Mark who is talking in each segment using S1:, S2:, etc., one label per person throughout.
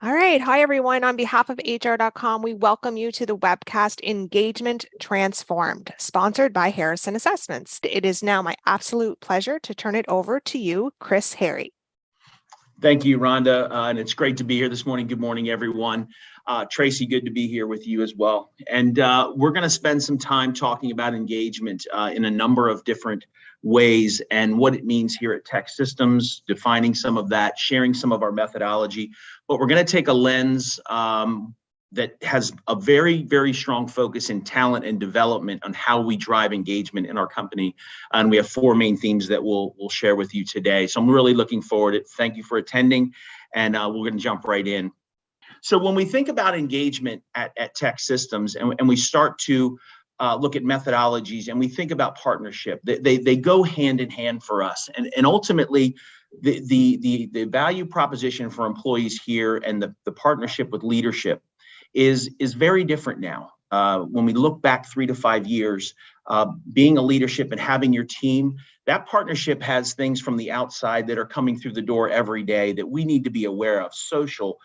S1: All right. Hi, everyone. On behalf of HR.com, we welcome you to the webcast Engagement Transformed, sponsored by Harrison Assessments. It is now my absolute pleasure to turn it over to you, Chris Harry.
S2: Thank you, Rhonda, and it's great to be here this morning. Good morning, everyone. Tracy, good to be here with you as well. And we're going to spend some time talking about engagement in a number of different ways and what it means here at TEKsystems, defining some of that, sharing some of our methodology. But we're going to take a lens that has a very, very strong focus in talent and development on how we drive engagement in our company. And we have four main themes that we'll share with you today. So I'm really looking forward to it. Thank you for attending, and we're going to jump right in. So when we think about engagement at TEKsystems and we start to look at methodologies and we think about partnership, they go hand in hand for us. And ultimately, the value proposition for employees here and the partnership with leadership is very different now. When we look back 3 to 5 years, being a leadership and having your team, that partnership has things from the outside that are coming through the door every day that we need to be aware of: social,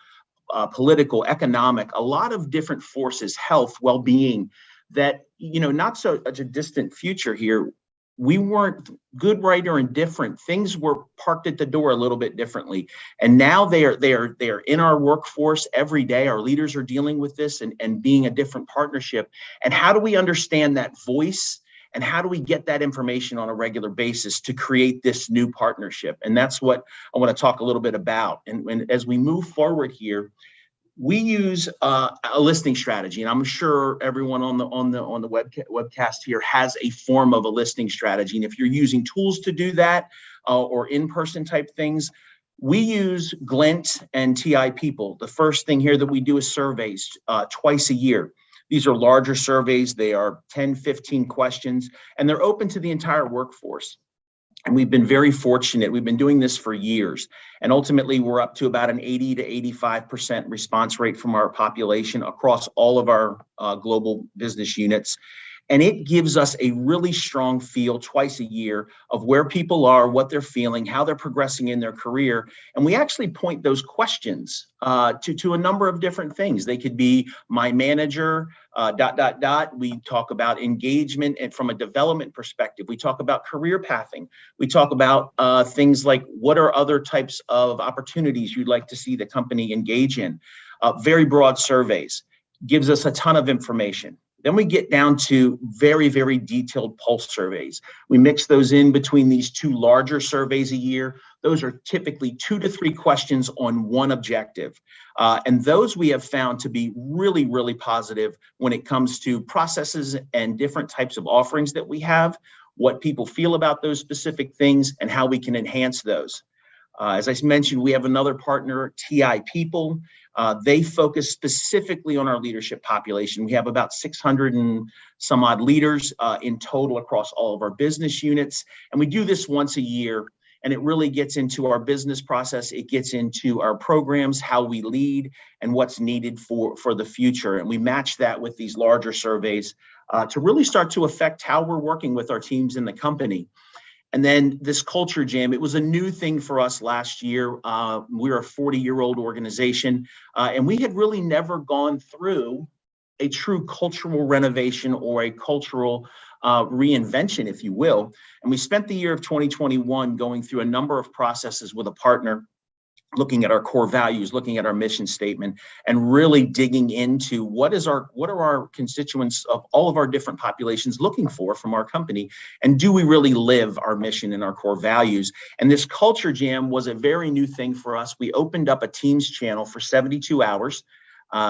S2: political, economic, a lot of different forces, health, well-being, that, not so much a distant future here. We weren't good, right, or indifferent. Things were parked at the door a little bit differently. And now they are in our workforce every day. Our leaders are dealing with this and being a different partnership. And how do we understand that voice? And how do we get that information on a regular basis to create this new partnership? And that's what I want to talk a little bit about. And as we move forward here, we use a listing strategy, and I'm sure everyone on the webcast here has a form of a listing strategy. And if you're using tools to do that or in-person type things, we use Glint and TI People. The first thing here that we do is surveys twice a year. These are larger surveys. They are 10, 15 questions, and they're open to the entire workforce. And we've been very fortunate. We've been doing this for years. And ultimately, we're up to about an 80 to 85% response rate from our population across all of our global business units. And it gives us a really strong feel twice a year of where people are, what they're feeling, how they're progressing in their career. And we actually point those questions to a number of different things. They could be my manager, ... We talk about engagement and from a development perspective. We talk about career pathing. We talk about things like what are other types of opportunities you'd like to see the company engage in. Very broad surveys, gives us a ton of information. Then we get down to very, very detailed pulse surveys. We mix those in between these two larger surveys a year. Those are typically 2 to 3 questions on one objective. And those we have found to be really, really positive when it comes to processes and different types of offerings that we have, what people feel about those specific things, and how we can enhance those. As I mentioned, we have another partner, TI People. They focus specifically on our leadership population. We have about 600 and some odd leaders in total across all of our business units. And we do this once a year, and it really gets into our business process. It gets into our programs, how we lead, and what's needed for the future. And we match that with these larger surveys to really start to affect how we're working with our teams in the company. And then this culture jam, it was a new thing for us last year. We're a 40-year-old organization, and we had really never gone through a true cultural renovation or a cultural reinvention, if you will. And we spent the year of 2021 going through a number of processes with a partner, looking at our core values, looking at our mission statement, and really digging into what are our constituents of all of our different populations looking for from our company, and do we really live our mission and our core values? And this culture jam was a very new thing for us. We opened up a Teams channel for 72 hours.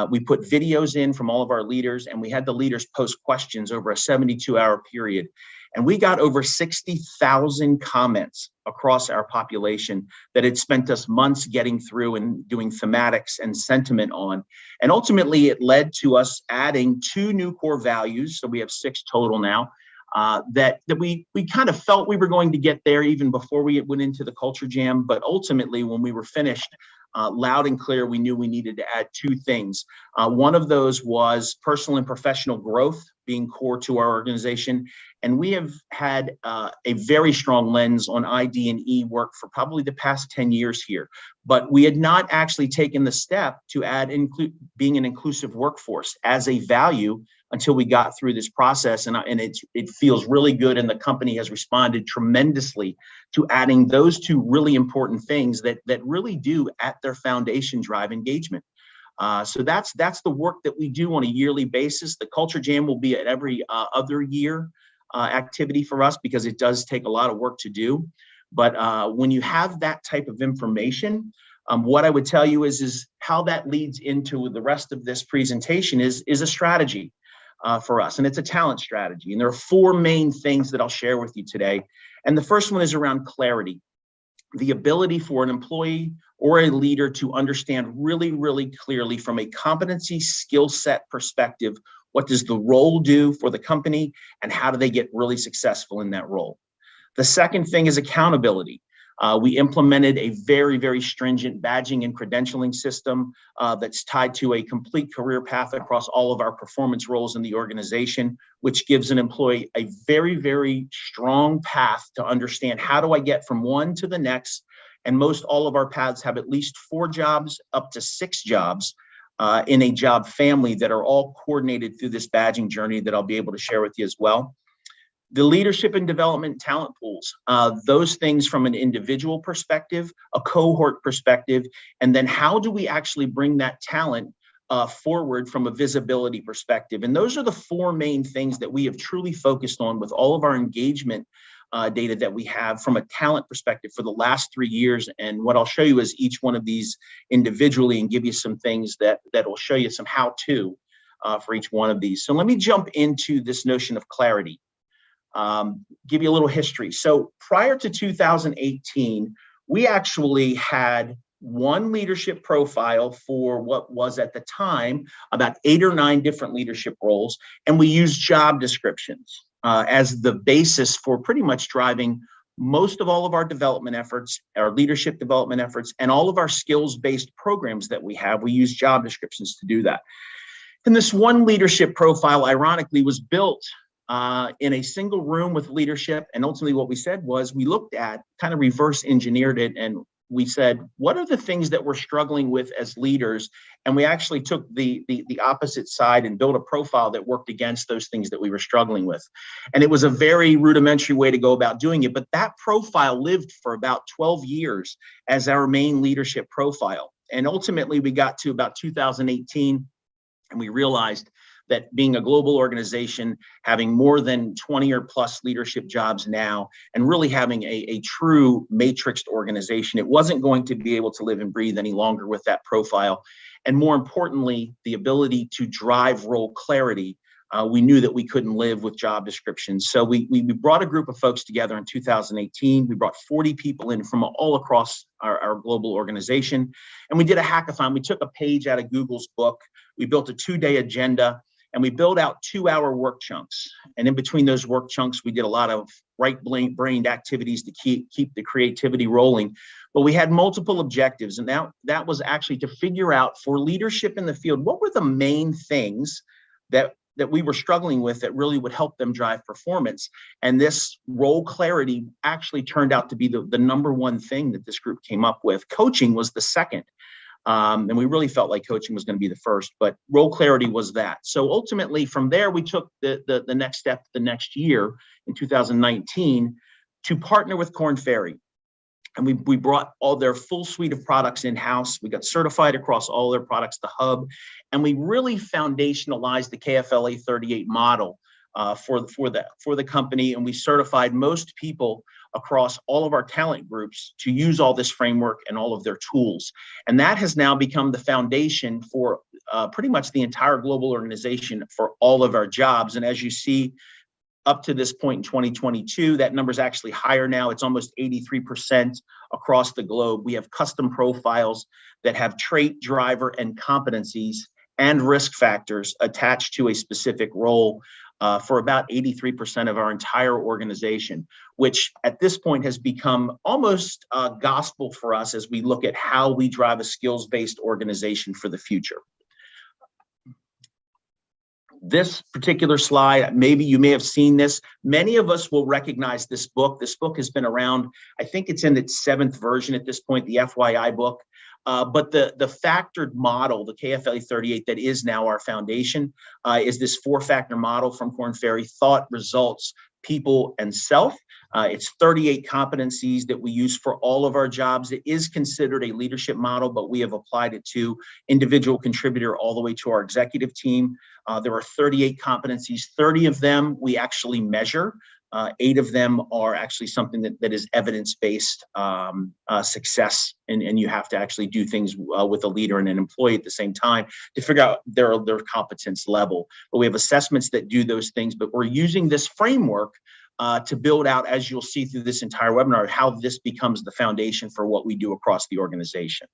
S2: We put videos in from all of our leaders, and we had the leaders post questions over a 72-hour period. And we got over 60,000 comments across our population that had spent us months getting through and doing thematics and sentiment on. And ultimately, it led to us adding 2 new core values. So we have 6 total now. That we kind of felt we were going to get there even before we went into the culture jam. But ultimately, when we were finished, loud and clear, we knew we needed to add 2 things. One of those was personal and professional growth, being core to our organization. And we have had a very strong lens on ID&E work for probably the past 10 years here. But we had not actually taken the step to add being an inclusive workforce as a value until we got through this process. And it feels really good. And the company has responded tremendously to adding those two really important things that really do at their foundation drive engagement. So that's the work that we do on a yearly basis. The Culture Jam will be at every other year activity for us because it does take a lot of work to do. But when you have that type of information, what I would tell you is how that leads into the rest of this presentation is a strategy for us, and it's a talent strategy. And there are four main things that I'll share with you today. And the first one is around clarity, the ability for an employee or a leader to understand really, really clearly from a competency skill set perspective, what does the role do for the company and how do they get really successful in that role? The second thing is accountability. We implemented a very, very stringent badging and credentialing system that's tied to a complete career path across all of our performance roles in the organization, which gives an employee a very, very strong path to understand how do I get from one to the next. And most all of our paths have at least 4 jobs up to 6 jobs in a job family that are all coordinated through this badging journey that I'll be able to share with you as well. The leadership and development talent pools, those things from an individual perspective, a cohort perspective, and then how do we actually bring that talent forward from a visibility perspective? And those are the 4 main things that we have truly focused on with all of our engagement data that we have from a talent perspective for the last 3 years. And what I'll show you is each one of these individually and give you some things that will show you some how-to for each one of these. So let me jump into this notion of clarity. Give you a little history. So prior to 2018, we actually had one leadership profile for what was at the time about 8 or 9 different leadership roles. And we used job descriptions as the basis for pretty much driving most of all of our development efforts, our leadership development efforts, and all of our skills-based programs that we have. We use job descriptions to do that. And this one leadership profile, ironically, was built in a single room with leadership. And ultimately what we said was we looked at, kind of reverse engineered it, and we said, what are the things that we're struggling with as leaders? And we actually took the opposite side and built a profile that worked against those things that we were struggling with. And it was a very rudimentary way to go about doing it. But that profile lived for about 12 years as our main leadership profile. And ultimately we got to about 2018 and we realized that being a global organization, having more than 20 or plus leadership jobs now, and really having a true matrixed organization, it wasn't going to be able to live and breathe any longer with that profile. And more importantly, the ability to drive role clarity. We knew that we couldn't live with job descriptions. So we brought a group of folks together in 2018. We brought 40 people in from all across our global organization. And we did a hackathon. We took a page out of Google's book. We built a 2-day agenda. And we built out 2-hour work chunks. And in between those work chunks, we did a lot of right-brained activities to keep the creativity rolling. But we had multiple objectives. And that was actually to figure out for leadership in the field, what were the main things that we were struggling with that really would help them drive performance. And this role clarity actually turned out to be the number one thing that this group came up with. Coaching was the second. And we really felt like coaching was going to be the first, but role clarity was that. So ultimately from there, we took the next step the next year in 2019 to partner with Korn Ferry. And we brought all their full suite of products in-house. We got certified across all their products, the hub, and we really foundationalized the KFLA 38 model for the company. And we certified most people across all of our talent groups to use all this framework and all of their tools. And that has now become the foundation for pretty much the entire global organization for all of our jobs. And as you see, up to this point in 2022, that number is actually higher now. It's almost 83% across the globe. We have custom profiles that have trait, driver, and competencies and risk factors attached to a specific role for about 83% of our entire organization, which at this point has become almost gospel for us as we look at how we drive a skills-based organization for the future. This particular slide, maybe you may have seen this. Many of us will recognize this book. This book has been around, I think it's in its 7th version at this point, the FYI book. But the factored model, the KFLE 38 that is now our foundation, is this 4-factor model from Korn Ferry: thought, results, people, and self. It's 38 competencies that we use for all of our jobs. It is considered a leadership model, but we have applied it to individual contributor all the way to our executive team. There are 38 competencies. 30 of them we actually measure. 8 of them are actually something that is evidence-based success, and you have to actually do things with a leader and an employee at the same time to figure out their competence level. But we have assessments that do those things, but we're using this framework to build out, as you'll see through this entire webinar, how this becomes the foundation for what we do across the organization.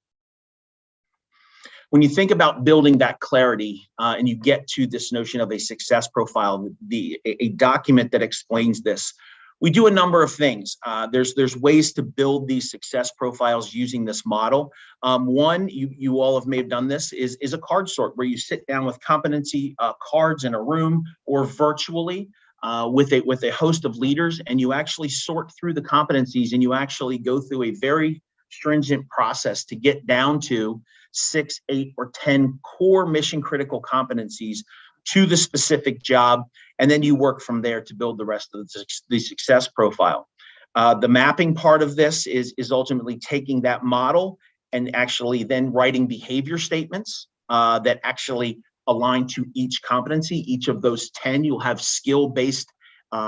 S2: When you think about building that clarity and you get to this notion of a success profile, a document that explains this, we do a number of things. There's ways to build these success profiles using this model. One, you all may have done this, is a card sort where you sit down with competency cards in a room or virtually with a host of leaders, and you actually sort through the competencies, and you actually go through a very stringent process to get down to 6, 8, or 10 core mission critical competencies to the specific job, and then you work from there to build the rest of the success profile. The mapping part of this is ultimately taking that model and actually then writing behavior statements that actually align to each competency. Each of those 10, you'll have skill-based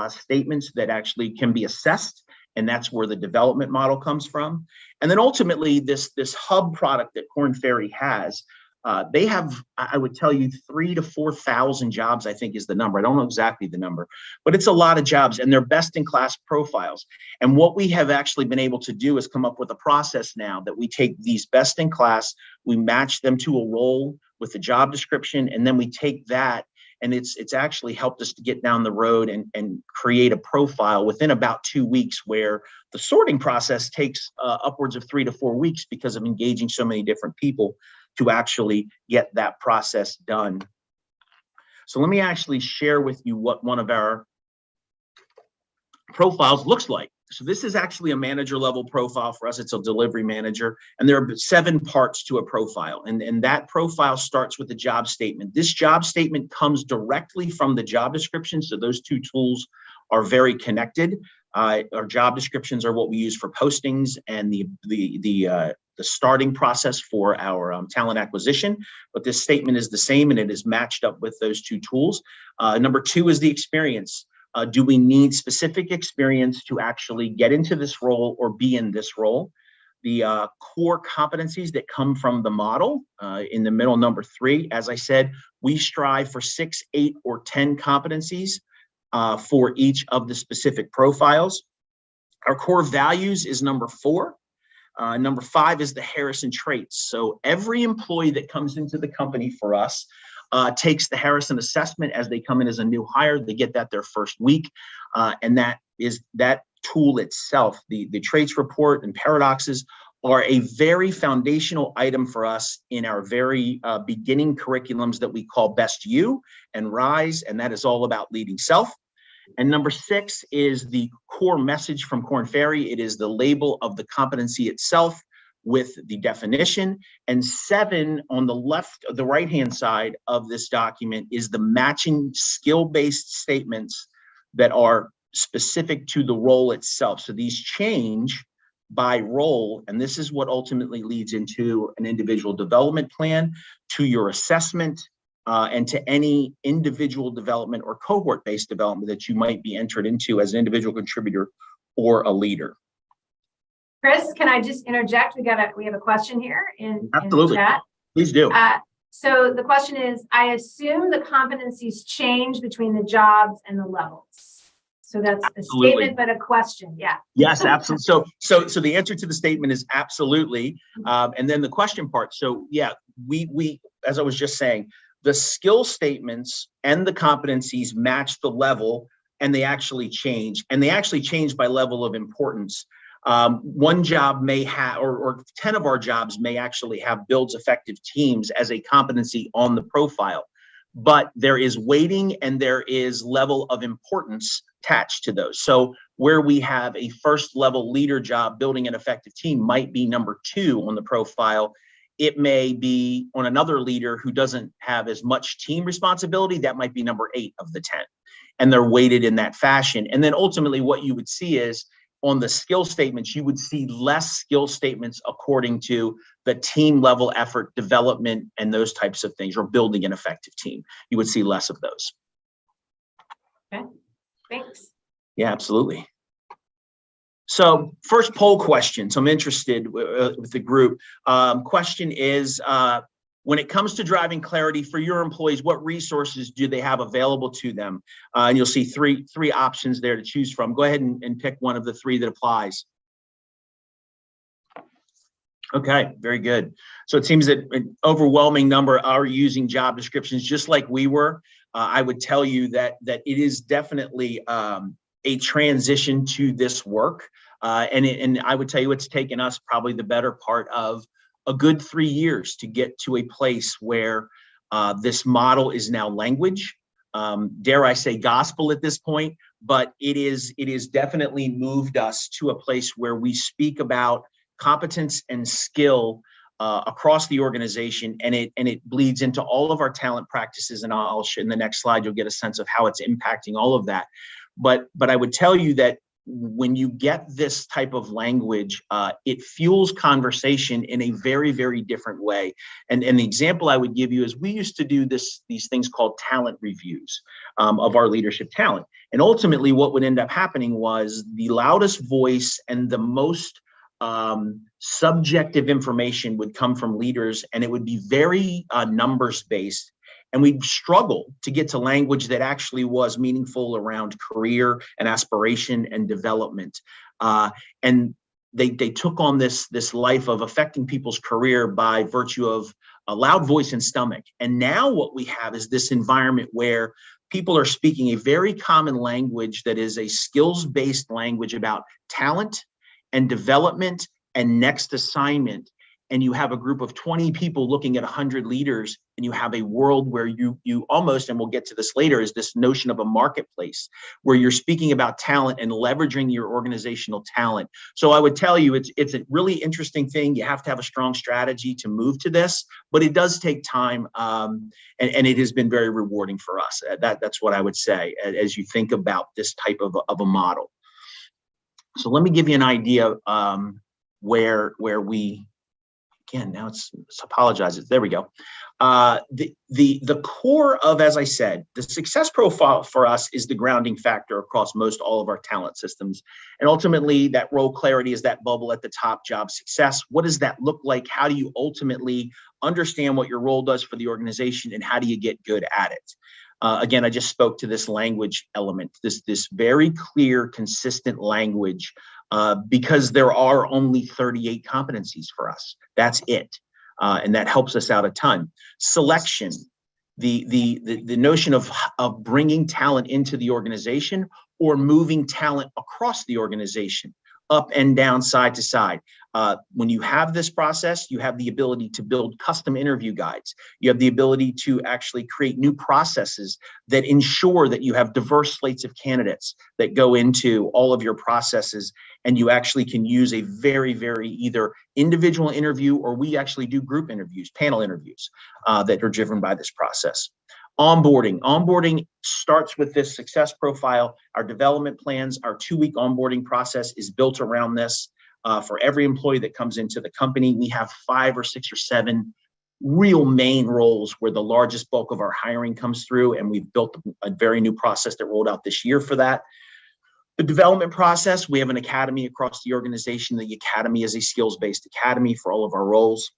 S2: statements that actually can be assessed, and that's where the development model comes from. And then ultimately, this hub product that Korn Ferry has, they have, I would tell you, 3,000 to 4,000 jobs, I think is the number. I don't know exactly the number, but it's a lot of jobs, and they're best-in-class profiles. And what we have actually been able to do is come up with a process now that we take these best-in-class, we match them to a role with a job description, and then we take that, and it's actually helped us to get down the road and create a profile within about 2 weeks, where the sorting process takes upwards of 3 to 4 weeks because of engaging so many different people to actually get that process done. So let me actually share with you what one of our profiles looks like. So this is actually a manager level profile for us. It's a delivery manager, and there are 7 parts to a profile. And that profile starts with the job statement. This job statement comes directly from the job description. So those 2 tools are very connected. Our job descriptions are what we use for postings and the starting process for our talent acquisition. But this statement is the same, and it is matched up with those 2 tools. Number 2 is the experience. Do we need specific experience to actually get into this role or be in this role? The core competencies that come from the model in the middle, number 3, as I said, we strive for 6, 8, or 10 competencies for each of the specific profiles. Our core values is number 4. Number 5 is the Harrison traits. So every employee that comes into the company for us takes the Harrison assessment as they come in as a new hire. They get that their first week, and that tool itself, the traits report and paradoxes, are a very foundational item for us in our very beginning curriculums that we call Best You and Rise, and that is all about leading self. And number 6 is the core message from Korn Ferry. It is the label of the competency itself with the definition. And 7 on the right-hand side of this document is the matching skill-based statements that are specific to the role itself. So these change by role, and this is what ultimately leads into an individual development plan, to your assessment, and to any individual development or cohort-based development that you might be entered into as an individual contributor or a leader.
S3: Chris, can I just interject? We have a question here in
S2: Absolutely.
S3: the chat.
S2: Please do.
S3: So the question is, I assume the competencies change between the jobs and the levels. So that's
S2: Absolutely.
S3: A statement, but a question. Yeah.
S2: Yes, absolutely. So the answer to the statement is absolutely. And then the question part. So yeah, we as I was just saying, the skill statements and the competencies match the level, and they actually change. And they actually change by level of importance. One job may have, or 10 of our jobs may actually have builds effective teams as a competency on the profile. but there is weighting and there is level of importance attached to those. So where we have a first level leader job, building an effective team might be number 2 on the profile. It may be on another leader who doesn't have as much team responsibility. That might be number 8 of the 10. And they're weighted in that fashion. And then ultimately what you would see is on the skill statements, you would see less skill statements according to the team level effort, development, and those types of things, or building an effective team. You would see less of those.
S3: Okay, thanks.
S2: Yeah, absolutely. So first poll question. So I'm interested with the group. Question is, when it comes to driving clarity for your employees, what resources do they have available to them? And you'll see three options there to choose from. Go ahead and pick one of the 3 that applies. Okay, very good. So it seems that an overwhelming number are using job descriptions just like we were. I would tell you that it is definitely a transition to this work. And I would tell you it's taken us probably the better part of a good 3 years to get to a place where this model is now language, dare I say gospel at this point, but it is definitely moved us to a place where we speak about competence and skill across the organization, and it bleeds into all of our talent practices. And I'll show in the next slide, you'll get a sense of how it's impacting all of that. But I would tell you that when you get this type of language, it fuels conversation in a very, very different way. And the example I would give you is we used to do these things called talent reviews of our leadership talent. And ultimately what would end up happening was the loudest voice and the most subjective information would come from leaders, and it would be very numbers based. And we'd struggle to get to language that actually was meaningful around career and aspiration and development. And they took on this life of affecting people's career by virtue of a loud voice and stomach. And now what we have is this environment where people are speaking a very common language that is a skills-based language about talent and development and next assignment. And you have a group of 20 people looking at 100 leaders, and you have a world where you almost, and we'll get to this later, is this notion of a marketplace where you're speaking about talent and leveraging your organizational talent. So I would tell you, it's a really interesting thing. You have to have a strong strategy to move to this, but it does take time, and it has been very rewarding for us. That's what I would say as you think about this type of a model. So let me give you an idea where we. Again, now it's apologizes. There we go. The core of, as I said, the success profile for us is the grounding factor across most all of our talent systems. And ultimately, that role clarity is that bubble at the top, job success. What does that look like? How do you ultimately understand what your role does for the organization, and how do you get good at it? Again, I just spoke to this language element, this very clear, consistent language, because there are only 38 competencies for us. That's it. And that helps us out a ton. Selection, the notion of bringing talent into the organization or moving talent across the organization, up and down, side to side. When you have this process, you have the ability to build custom interview guides. You have the ability to actually create new processes that ensure that you have diverse slates of candidates that go into all of your processes. And you actually can use a very, very either individual interview, or we actually do group interviews, panel interviews that are driven by this process. Onboarding starts with this success profile. Our development plans, our 2-week onboarding process is built around this. For every employee that comes into the company, we have 5 or 6 or 7 real main roles where the largest bulk of our hiring comes through, and we've built a very new process that rolled out this year for that. The development process, we have an academy across the organization. The academy is a skills-based academy for all of our roles.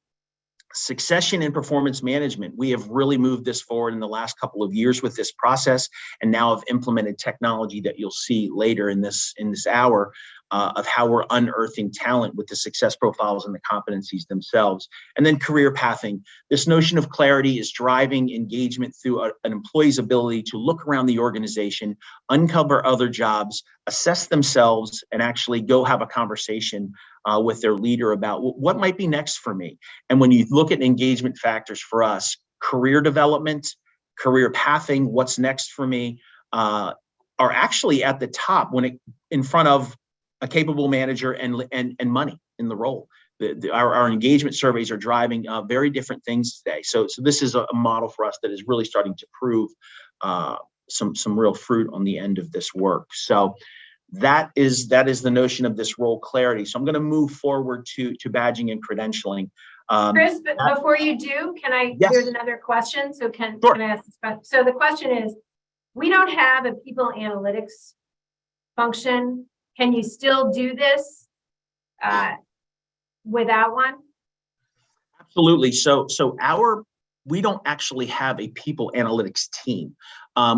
S2: Succession and performance management. We have really moved this forward in the last couple of years with this process, and now have implemented technology that you'll see later in this hour of how we're unearthing talent with the success profiles and the competencies themselves. And then career pathing. This notion of clarity is driving engagement through an employee's ability to look around the organization, uncover other jobs, assess themselves, and actually go have a conversation with their leader about what might be next for me. And when you look at engagement factors for us, career development, career pathing, what's next for me, are actually at the top in front of a capable manager and money in the role. Our engagement surveys are driving very different things today. So this is a model for us that is really starting to prove some real fruit on the end of this work. So that is the notion of this role clarity. So I'm going to move forward to badging and credentialing.
S3: Chris, but before you do,
S2: Yes.
S3: There's another question. So can
S2: Sure.
S3: I ask this question? So the question is, we don't have a people analytics function. Can you still do this without one?
S2: Absolutely. So we don't actually have a people analytics team.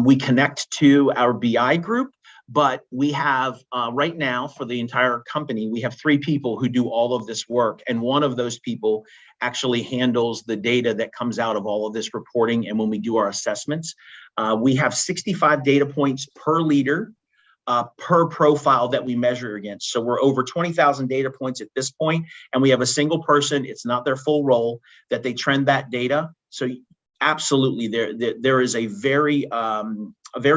S2: We connect to our BI group, but we have right now for the entire company, we have 3 people who do all of this work. And one of those people actually handles the data that comes out of all of this reporting. And when we do our assessments, we have 65 data points per leader, per profile that we measure against. So we're over 20,000 data points at this point, and we have a single person, it's not their full role, that they trend that data. So absolutely, there is a very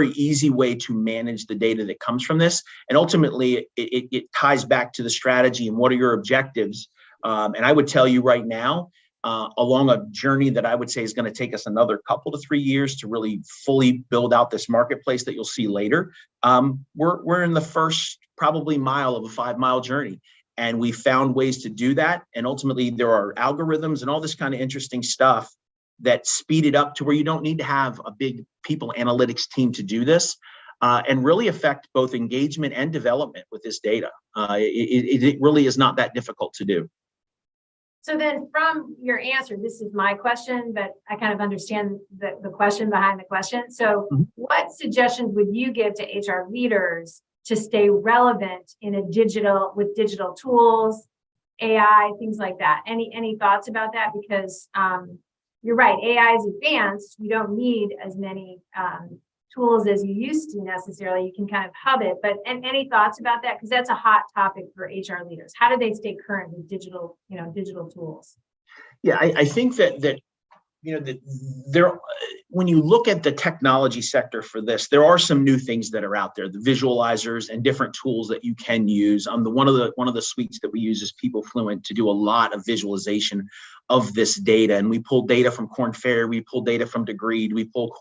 S2: easy way to manage the data that comes from this. And ultimately, it ties back to the strategy and what are your objectives. And I would tell you right now, along a journey that I would say is going to take us another couple to 3 years to really fully build out this marketplace that you'll see later. We're in the first probably mile of a 5-mile journey, and we found ways to do that. And ultimately, there are algorithms and all this kind of interesting stuff that speed it up to where you don't need to have a big people analytics team to do this, and really affect both engagement and development with this data. It really is not that difficult to do.
S3: So then from your answer, this is my question, but I kind of understand the question behind the question. So what suggestions would you give to HR leaders to stay relevant with digital tools, AI, things like that? Any thoughts about that? Because you're right, AI is advanced. You don't need as many tools as you used to necessarily. You can kind of hub it, but any thoughts about that? Because that's a hot topic for HR leaders. How do they stay current with digital tools?
S2: Yeah, I think that there, when you look at the technology sector for this, there are some new things that are out there, the visualizers and different tools that you can use. One of the suites that we use is PeopleFluent to do a lot of visualization of this data. And we pull data from Korn Ferry, we pull data from Degreed, we pull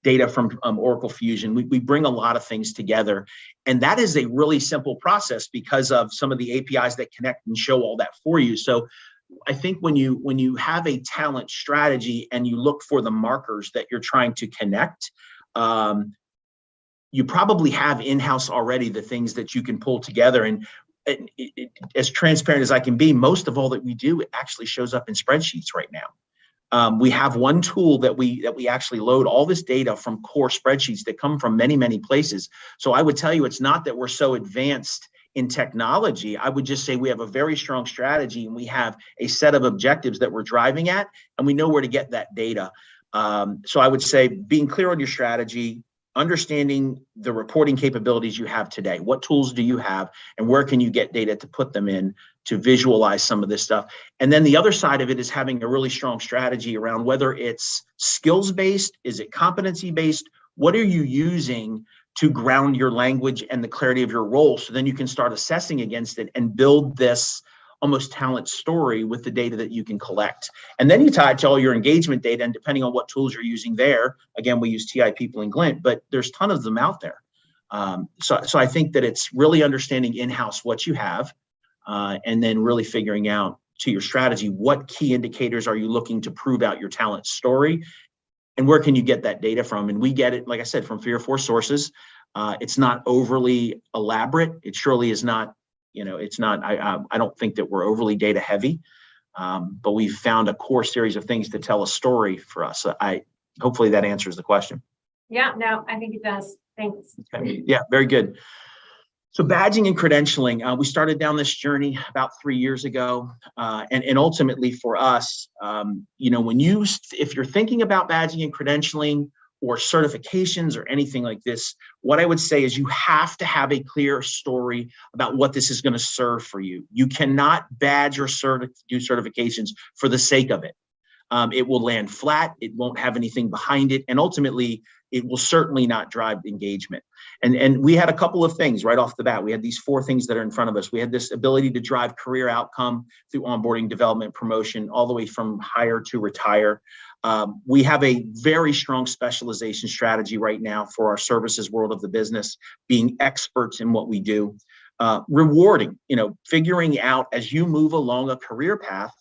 S2: data from Oracle Fusion. We bring a lot of things together. And that is a really simple process because of some of the APIs that connect and show all that for you. So I think when you have a talent strategy and you look for the markers that you're trying to connect, you probably have in-house already the things that you can pull together. And as transparent as I can be, most of all that we do, it actually shows up in spreadsheets right now. We have one tool that we actually load all this data from core spreadsheets that come from many, many places. So I would tell you, it's not that we're so advanced in technology. I would just say we have a very strong strategy and we have a set of objectives that we're driving at, and we know where to get that data. So I would say being clear on your strategy, understanding the reporting capabilities you have today. What tools do you have and where can you get data to put them in to visualize some of this stuff? And then the other side of it is having a really strong strategy around whether it's skills-based, is it competency-based? What are you using to ground your language and the clarity of your role, so then you can start assessing against it and build this almost talent story with the data that you can collect. And then you tie it to all your engagement data, and depending on what tools you're using there, again, we use TI, People, and Glint, but there's a ton of them out there. So I think that it's really understanding in-house what you have, and then really figuring out to your strategy, what key indicators are you looking to prove out your talent story, and where can you get that data from? And we get it, like I said, from 3 or 4 sources. It's not overly elaborate. It surely is not, it's not, I don't think that we're overly data heavy, but we've found a core series of things to tell a story for us. Hopefully that answers the question.
S3: Yeah, no, I think it does. Thanks.
S2: Okay. Yeah, very good. So badging and credentialing, we started down this journey about 3 years ago, and ultimately for us, if you're thinking about badging and credentialing or certifications or anything like this, what I would say is you have to have a clear story about what this is going to serve for you. You cannot badge or do certifications for the sake of it. It will land flat. It won't have anything behind it. And ultimately, it will certainly not drive engagement. And we had a couple of things right off the bat. We had these 4 things that are in front of us. We had this ability to drive career outcome through onboarding, development, promotion, all the way from hire to retire. We have a very strong specialization strategy right now for our services world of the business, being experts in what we do. Rewarding, figuring out as you move along a career path,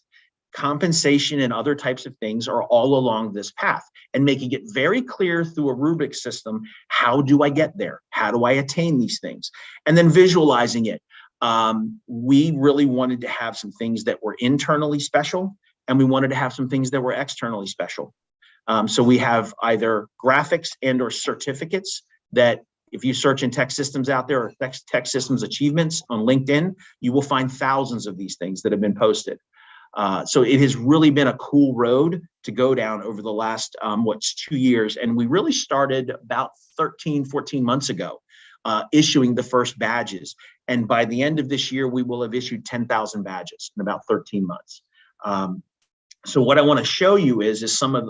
S2: compensation and other types of things are all along this path, and making it very clear through a rubric system. How do I get there? How do I attain these things? And then visualizing it. We really wanted to have some things that were internally special, and we wanted to have some things that were externally special. So we have either graphics and or certificates that if you search in TEKsystems out there, or TEKsystems achievements on LinkedIn, you will find thousands of these things that have been posted. So it has really been a cool road to go down over the last, 2 years. And we really started about 13, 14 months ago, issuing the first badges. And by the end of this year, we will have issued 10,000 badges in about 13 months. So what I want to show you is some of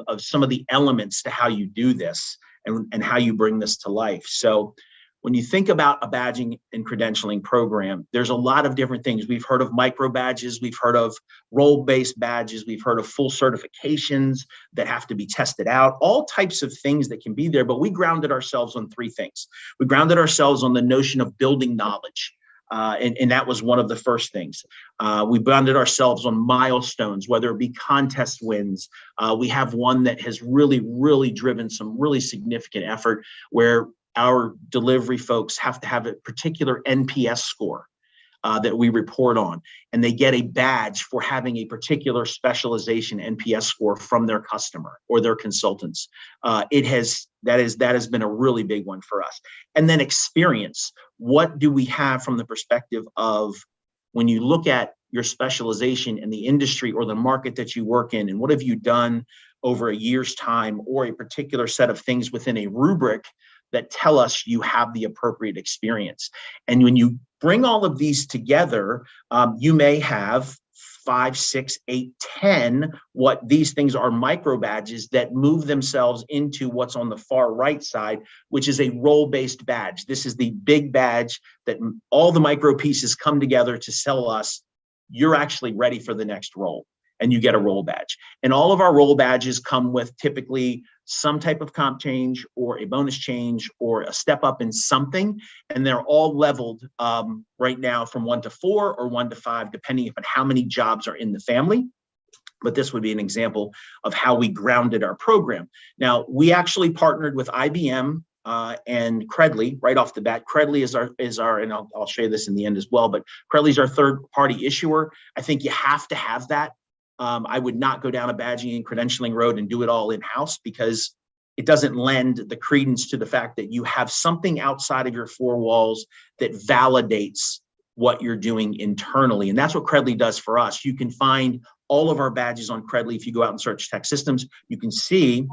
S2: the elements to how you do this and how you bring this to life. So when you think about a badging and credentialing program, there's a lot of different things. We've heard of micro badges, we've heard of role-based badges, we've heard of full certifications that have to be tested out, all types of things that can be there, but we grounded ourselves on 3 things. We grounded ourselves on the notion of building knowledge. And that was one of the first things. We grounded ourselves on milestones, whether it be contest wins. We have one that has really, really driven some really significant effort, where our delivery folks have to have a particular NPS score that we report on, and they get a badge for having a particular specialization NPS score from their customer or their consultants. That has been a really big one for us. And then experience. What do we have from the perspective of when you look at your specialization in the industry or the market that you work in, and what have you done over a year's time, or a particular set of things within a rubric that tell us you have the appropriate experience. And when you bring all of these together, you may have 5, 6, 8, 10, what these things are micro badges that move themselves into what's on the far right side, which is a role-based badge. This is the big badge that all the micro pieces come together to sell us, you're actually ready for the next role, and you get a role badge. And all of our role badges come with typically some type of comp change or a bonus change or a step up in something. And they're all leveled right now from 1 to 4 or 1 to 5, depending upon how many jobs are in the family. But this would be an example of how we grounded our program. Now, we actually partnered with IBM and Credly right off the bat. Credly is our, and I'll show you this in the end as well, but Credly is our third-party issuer. I think you have to have that. I would not go down a badging and credentialing road and do it all in-house, because it doesn't lend the credence to the fact that you have something outside of your 4 walls that validates what you're doing internally. And that's what Credly does for us. You can find all of our badges on Credly. If you go out and search TEKsystems, you can see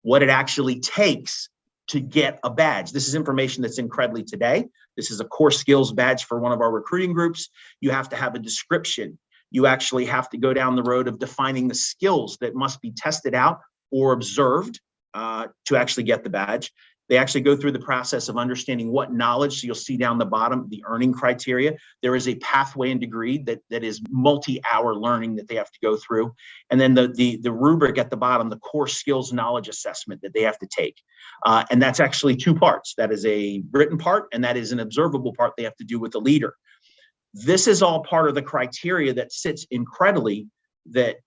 S2: what it actually takes to get a badge. This is information that's in Credly today. This is a core skills badge for one of our recruiting groups. You have to have a description. You actually have to go down the road of defining the skills that must be tested out or observed to actually get the badge. They actually go through the process of understanding what knowledge. So you'll see down the bottom, the earning criteria. There is a pathway and degree that is multi-hour learning that they have to go through. And then the rubric at the bottom, the core skills knowledge assessment that they have to take. And that's actually 2 parts. That is a written part, and that is an observable part they have to do with the leader. This is all part of the criteria that sits incredibly that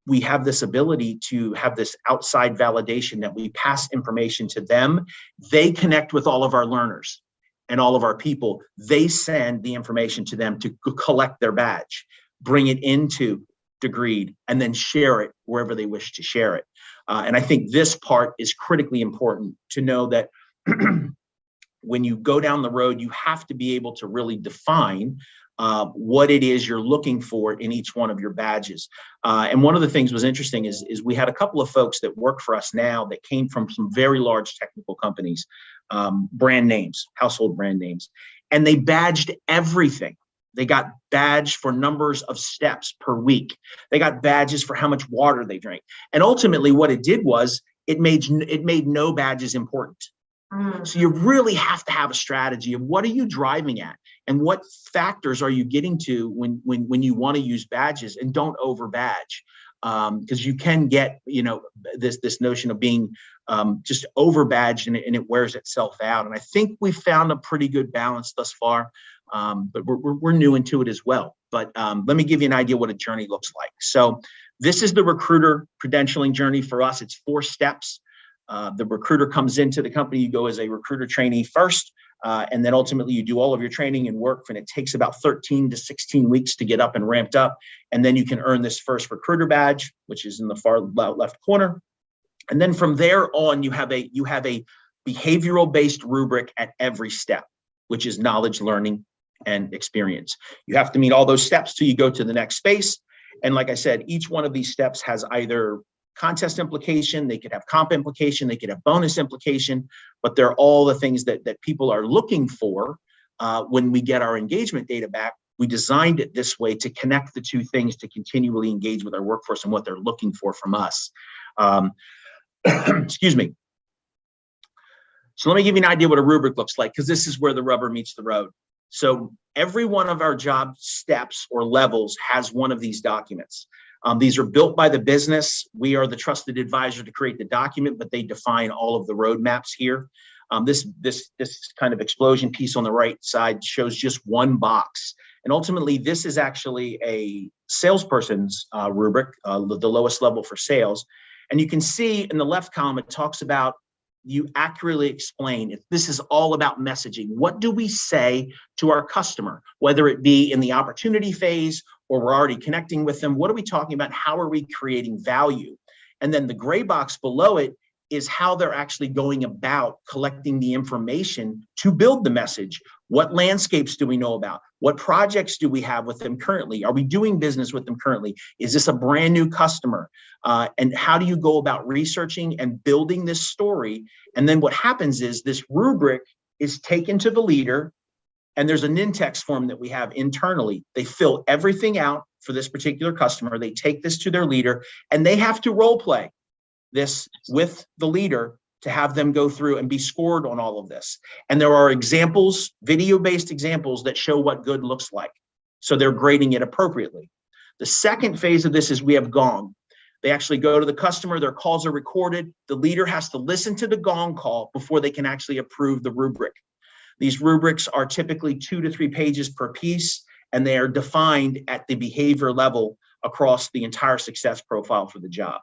S2: we have this ability to have this outside validation that we pass information to them. They connect with all of our learners and all of our people. They send the information to them to collect their badge, bring it into Degreed, and then share it wherever they wish to share it. And I think this part is critically important to know that when you go down the road, you have to be able to really define what it is you're looking for in each one of your badges. And one of the things was interesting is we had a couple of folks that work for us now that came from some very large technical companies, brand names, household brand names, and they badged everything They got badged for numbers of steps per week. They got badges for how much water they drank. And ultimately what it did was it made no badges important. So you really have to have a strategy of what are you driving at and what factors are you getting to when you want to use badges, and don't over badge. Because you can get, this notion of being just over badged, and it wears itself out. And I think we found a pretty good balance thus far, but we're new into it as well. But let me give you an idea what a journey looks like. So this is the recruiter credentialing journey for us. It's 4 steps. The recruiter comes into the company. You go as a recruiter trainee first, and then ultimately you do all of your training and work, and it takes about 13 to 16 weeks to get up and ramped up. And then you can earn this first recruiter badge, which is in the far left corner. And then from there on, you have a behavioral based rubric at every step, which is knowledge, learning, and experience. You have to meet all those steps till you go to the next space. And like I said, each one of these steps has either contest implication, they could have comp implication, they could have bonus implication, but they're all the things that people are looking for when we get our engagement data back. We designed it this way to connect the 2 things to continually engage with our workforce and what they're looking for from us. Excuse me. So let me give you an idea what a rubric looks like, because this is where the rubber meets the road. So every one of our job steps or levels has one of these documents. These are built by the business. We are the trusted advisor to create the document, but they define all of the roadmaps here. This kind of explosion piece on the right side shows just one box. And ultimately, this is actually a salesperson's rubric, the lowest level for sales. And you can see in the left column, it talks about you accurately explain. This is all about messaging. What do we say to our customer, whether it be in the opportunity phase or we're already connecting with them? What are we talking about? How are we creating value? And then the gray box below it is how they're actually going about collecting the information to build the message. What landscapes do we know about? What projects do we have with them currently? Are we doing business with them currently? Is this a brand new customer? And how do you go about researching and building this story? And then what happens is this rubric is taken to the leader, and there's an in-text form that we have internally. They fill everything out for this particular customer. They take this to their leader, and they have to role play this with the leader to have them go through and be scored on all of this. And there are examples, video-based examples that show what good looks like. So they're grading it appropriately. The second phase of this is we have gong. They actually go to the customer, their calls are recorded. The leader has to listen to the gong call before they can actually approve the rubric. These rubrics are typically 2 to 3 pages per piece, and they are defined at the behavior level across the entire success profile for the job.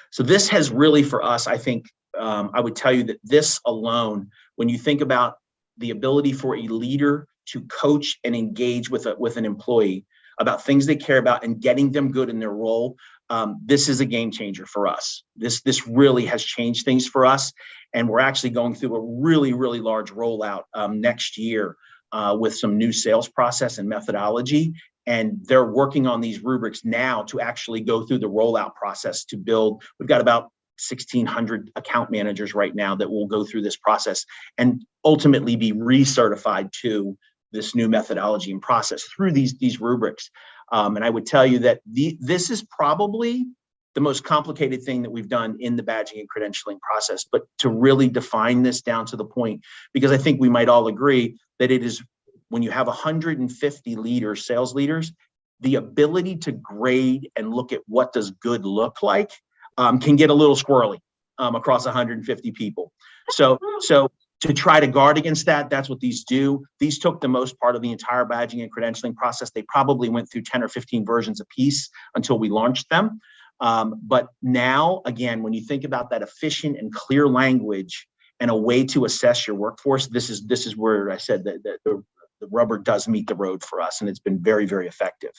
S2: So this has really, for us, I think, I would tell you that this alone, when you think about the ability for a leader to coach and engage with an employee about things they care about and getting them good in their role, this is a game changer for us. This really has changed things for us. And we're actually going through a really, really large rollout next year with some new sales process and methodology. And they're working on these rubrics now to actually go through the rollout process to build. We've got about 1,600 account managers right now that will go through this process and ultimately be recertified to this new methodology and process through these rubrics. And I would tell you that this is probably the most complicated thing that we've done in the badging and credentialing process, but to really define this down to the point, because I think we might all agree that it is, when you have 150 leaders, sales leaders, the ability to grade and look at what does good look like can get a little squirrely across 150 people. So to try to guard against that, that's what these do. These took the most part of the entire badging and credentialing process. They probably went through 10 or 15 versions a piece until we launched them. But now, again, when you think about that efficient and clear language and a way to assess your workforce, this is where I said that the rubber does meet the road for us, and it's been very, very effective.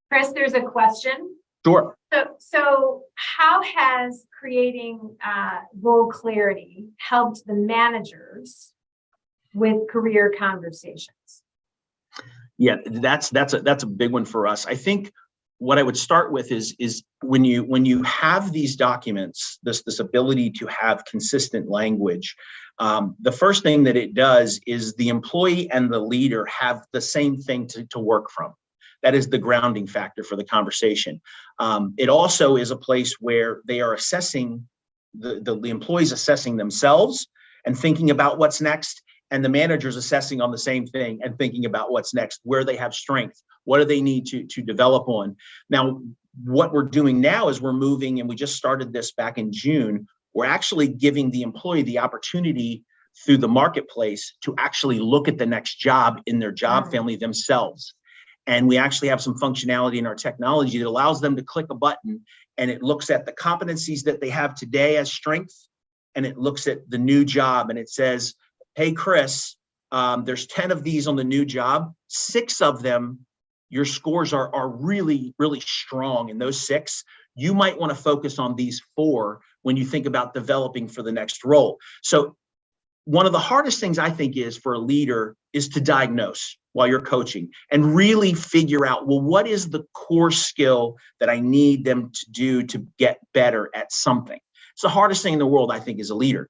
S3: Chris, there's a question.
S2: Sure.
S3: So how has creating role clarity helped the managers with career conversations?
S2: Yeah, that's a big one for us. I think what I would start with is when you have these documents, this ability to have consistent language, the first thing that it does is the employee and the leader have the same thing to work from. That is the grounding factor for the conversation. It also is a place where they are assessing, the employees assessing themselves and thinking about what's next, and the managers assessing on the same thing and thinking about what's next, where they have strength, what do they need to develop on. Now, what we're doing now is we're moving, and we just started this back in June, we're actually giving the employee the opportunity through the marketplace to actually look at the next job in their job family themselves. And we actually have some functionality in our technology that allows them to click a button, and it looks at the competencies that they have today as strength, and it looks at the new job, and it says, hey, Chris, there's 10 of these on the new job. 6 of them, your scores are really, really strong. In those 6, you might want to focus on these 4 when you think about developing for the next role. So one of the hardest things I think is for a leader is to diagnose while you're coaching and really figure out, well, what is the core skill that I need them to do to get better at something? It's the hardest thing in the world, I think, as a leader.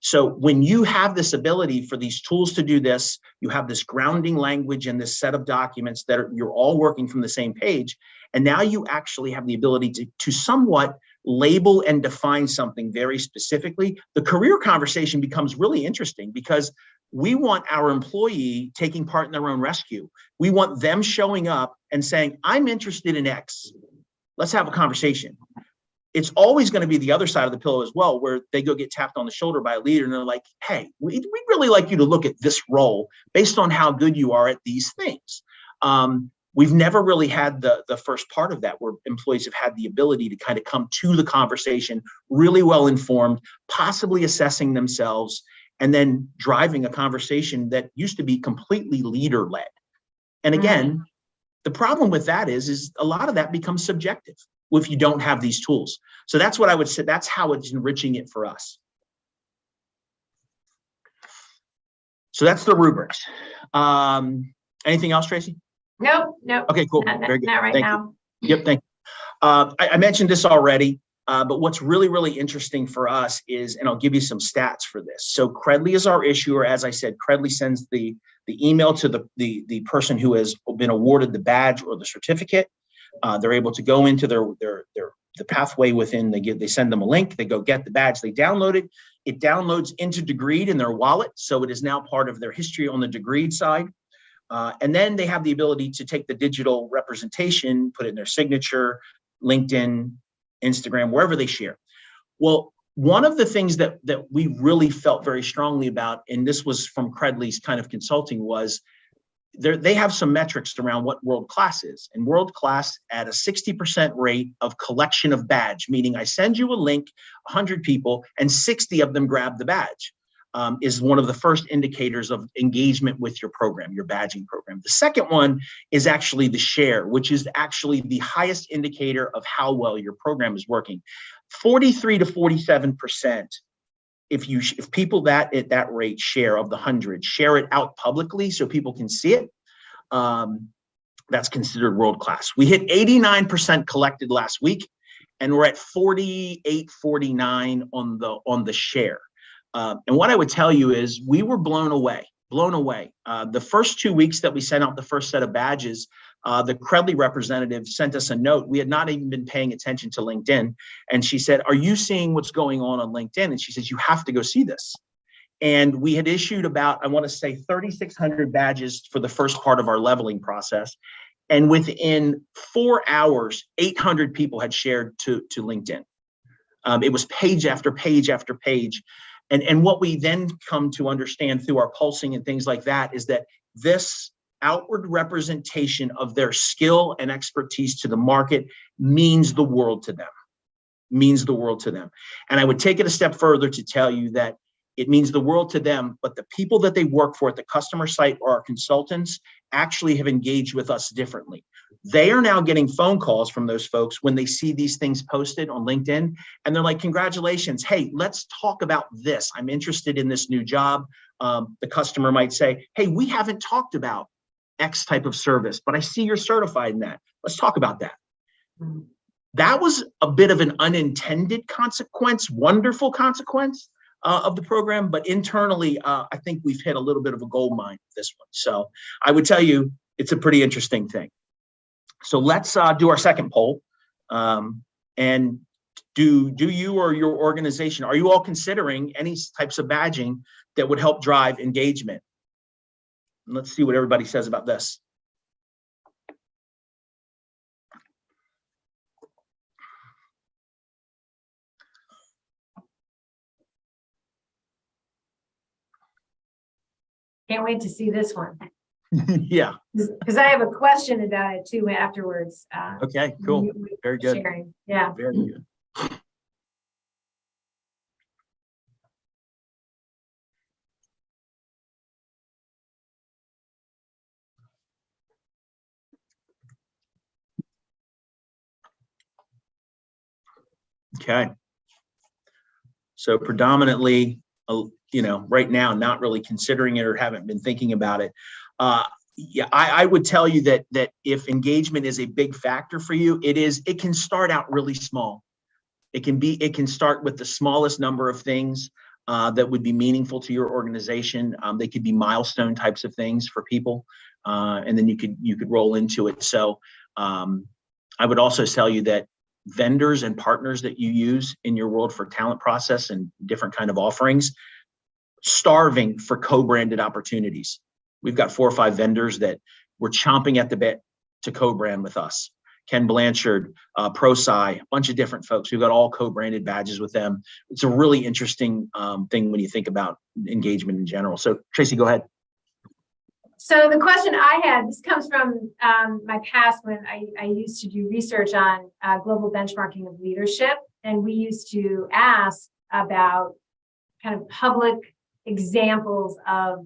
S2: So when you have this ability for these tools to do this, you have this grounding language and this set of documents that you're all working from the same page. And now you actually have the ability to somewhat label and define something very specifically. The career conversation becomes really interesting because we want our employee taking part in their own rescue. We want them showing up and saying, I'm interested in X. Let's have a conversation. It's always going to be the other side of the pillow as well, where they go get tapped on the shoulder by a leader and they're like, hey, we'd really like you to look at this role based on how good you are at these things. We've never really had the first part of that, where employees have had the ability to kind of come to the conversation really well informed, possibly assessing themselves, and then driving a conversation that used to be completely leader led. And again, the problem with that is a lot of that becomes subjective if you don't have these tools. So that's what I would say. That's how it's enriching it for us. So that's the rubrics. Anything else, Tracy?
S3: Nope.
S2: Okay, cool.
S3: Very good. Not right now.
S2: Yep, thank you. I mentioned this already, but what's really, really interesting for us is, and I'll give you some stats for this. So Credly is our issuer. As I said, Credly sends the email to the person who has been awarded the badge or the certificate. They're able to go into the pathway within. They send them a link. They go get the badge. They download it. It downloads into Degreed in their wallet, so it is now part of their history on the Degreed side. And then they have the ability to take the digital representation, put it in their signature, LinkedIn, Instagram, wherever they share. Well, one of the things that we really felt very strongly about, and this was from Credly's kind of consulting, was they have some metrics around what world-class is. And world-class at a 60% rate of collection of badge, meaning I send you a link, 100 people, and 60 of them grab the badge. Is one of the first indicators of engagement with your program, your badging program. The second one is actually the share, which is actually the highest indicator of how well your program is working. 43 to 47%, if people that at that rate share of the 100, share it out publicly so people can see it, that's considered world-class. We hit 89% collected last week, and we're at 48, 49 on the share. And what I would tell you is we were blown away. The first 2 weeks that we sent out the first set of badges, the Credly representative sent us a note. We had not even been paying attention to LinkedIn. And she said, are you seeing what's going on LinkedIn? And she says, you have to go see this. And we had issued about, I want to say 3,600 badges for the first part of our leveling process. And within 4 hours, 800 people had shared to LinkedIn. It was page after page after page. And what we then come to understand through our pulsing and things like that is that this outward representation of their skill and expertise to the market means the world to them. And I would take it a step further to tell you that it means the world to them, but the people that they work for at the customer site or our consultants actually have engaged with us differently. They are now getting phone calls from those folks when they see these things posted on LinkedIn, and they're like, congratulations, hey, let's talk about this. I'm interested in this new job. The customer might say, hey, we haven't talked about X type of service, but I see you're certified in that. Let's talk about that.
S3: Mhm.
S2: That was a bit of an unintended consequence, wonderful consequence of the program, but internally, I think we've hit a little bit of a gold mine with this one. So I would tell you, it's a pretty interesting thing. So let's do our second poll. And do you or your organization, are you all considering any types of badging that would help drive engagement? And let's see what everybody says about this.
S3: Can't wait to see this one.
S2: Yeah.
S3: Because I have a question about it too afterwards.
S2: Okay, cool. Very good.
S3: Sharing. Yeah.
S2: Very good. Okay. So predominantly, right now, not really considering it or haven't been thinking about it. Yeah, I would tell you that if engagement is a big factor for you, it can start out really small. It can start with the smallest number of things that would be meaningful to your organization. They could be milestone types of things for people, and then you could roll into it. So I would also tell you that vendors and partners that you use in your world for talent process and different kind of offerings, starving for co-branded opportunities. We've got 4 or 5 vendors that were chomping at the bit to co-brand with us. Ken Blanchard, ProSci, a bunch of different folks. We've got all co-branded badges with them. It's a really interesting thing when you think about engagement in general. So Tracy, go ahead.
S3: So the question I had, this comes from my past when I used to do research on global benchmarking of leadership. And we used to ask about kind of public examples of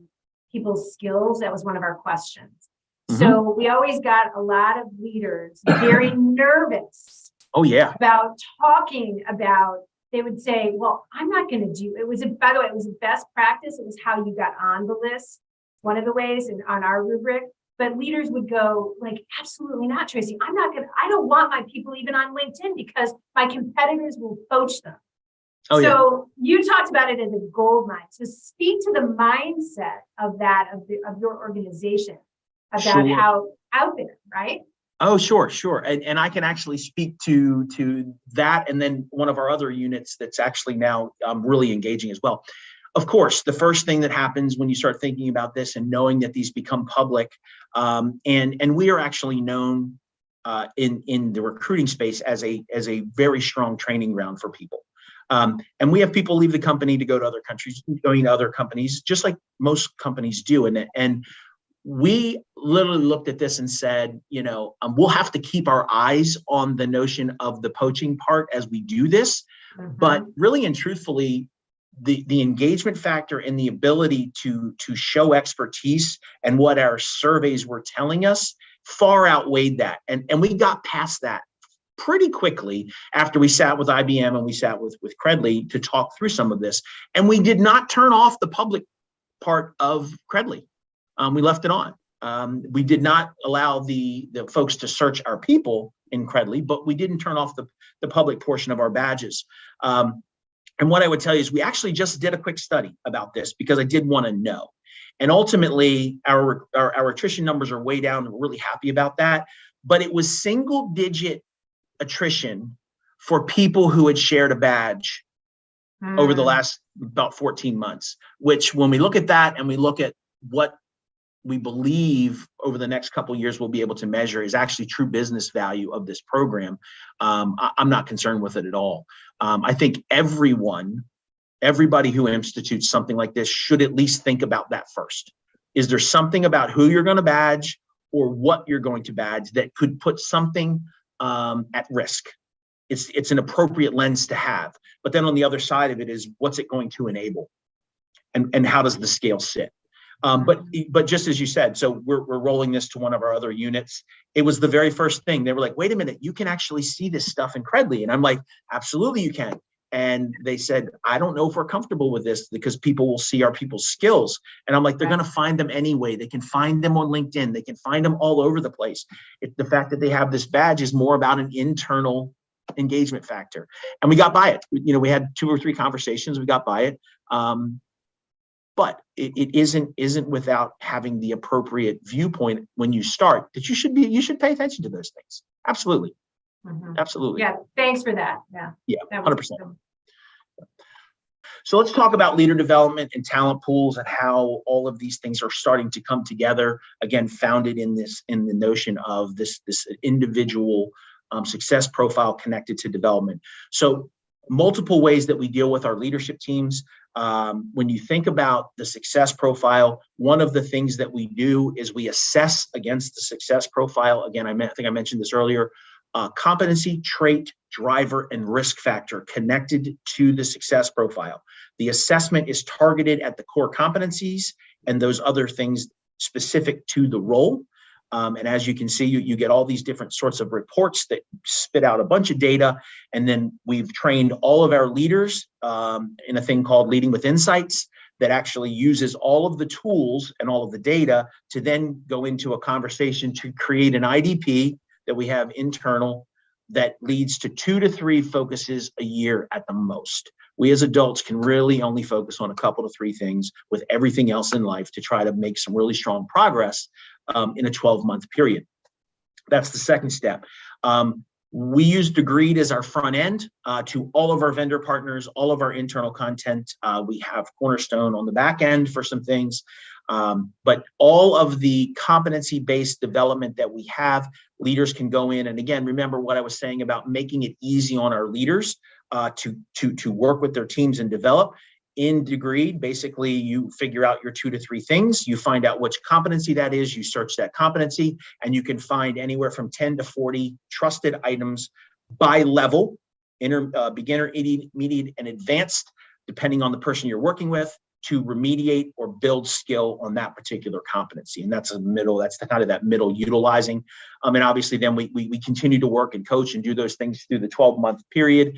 S3: people's skills. That was one of our questions. Mm-hmm. So we always got a lot of leaders very nervous.
S2: Oh, yeah.
S3: About talking about, they would say, well, I'm not going to do, by the way, it was a best practice. It was how you got on the list. One of the ways on our rubric, but leaders would go like, absolutely not, Tracy. I don't want my people even on LinkedIn because my competitors will poach them. Oh, so yeah. You talked about it as a gold mine. So speak to the mindset of that, of your organization, about sure. How out there, right?
S2: Oh, sure. And I can actually speak to that. And then one of our other units that's actually now really engaging as well. Of course, the first thing that happens when you start thinking about this and knowing that these become public, and we are actually known in the recruiting space as a very strong training ground for people. And we have people leave the company to go to other countries, going to other companies, just like most companies do. And we literally looked at this and said, we'll have to keep our eyes on the notion of the poaching part as we do this. Mm-hmm. But really and truthfully, the engagement factor and the ability to show expertise and what our surveys were telling us far outweighed that. And we got past that pretty quickly after we sat with IBM and we sat with Credly to talk through some of this. And we did not turn off the public part of Credly. We left it on. We did not allow the folks to search our people in Credly, but we didn't turn off the public portion of our badges. And what I would tell you is we actually just did a quick study about this because I did want to know. And ultimately, our attrition numbers are way down. And we're really happy about that. But it was single digit attrition for people who had shared a badge over the last about 14 months, which when we look at that and we look at what we believe over the next couple of years we'll be able to measure is actually true business value of this program. I'm not concerned with it at all. I think everybody who institutes something like this should at least think about that first. Is there something about who you're going to badge or what you're going to badge that could put something at risk? It's an appropriate lens to have. But then on the other side of it is what's it going to enable, and how does the scale sit? But just as you said, so we're rolling this to one of our other units. It was the very first thing. They were like, wait a minute, you can actually see this stuff in Credly. And I'm like, absolutely you can. And they said, I don't know if we're comfortable with this because people will see our people's skills. And I'm like, they're going to find them anyway. They can find them on LinkedIn. They can find them all over the place. The fact that they have this badge is more about an internal engagement factor. And we got by it. We had 2 or 3 conversations. We got by it. But it isn't without having the appropriate viewpoint when you start that you should pay attention to those things. Absolutely. Absolutely.
S3: Yeah. Thanks for that. Yeah.
S2: Yeah. 100%. So let's talk about leader development and talent pools and how all of these things are starting to come together. Again, founded in the notion of this individual success profile connected to development. So multiple ways that we deal with our leadership teams. When you think about the success profile, one of the things that we do is we assess against the success profile. Again, I think I mentioned this earlier. Competency, trait, driver, and risk factor connected to the success profile. The assessment is targeted at the core competencies and those other things specific to the role. And as you can see, you get all these different sorts of reports that spit out a bunch of data. And then we've trained all of our leaders in a thing called Leading with Insights that actually uses all of the tools and all of the data to then go into a conversation to create an IDP that we have internal that leads to 2 to 3 focuses a year at the most. We as adults can really only focus on a couple to 3 things with everything else in life to try to make some really strong progress in a 12-month period. That's the second step. We use Degreed as our front end to all of our vendor partners, all of our internal content. We have Cornerstone on the back end for some things. But all of the competency-based development that we have, leaders can go in. And again, remember what I was saying about making it easy on our leaders to work with their teams and develop. In Degreed, basically, you figure out your 2 to 3 things. You find out which competency that is. You search that competency, and you can find anywhere from 10 to 40 trusted items by level, beginner, intermediate, and advanced, depending on the person you're working with, to remediate or build skill on that particular competency. And that's that's the kind of that middle utilizing. And obviously then we continue to work and coach and do those things through the 12-month period.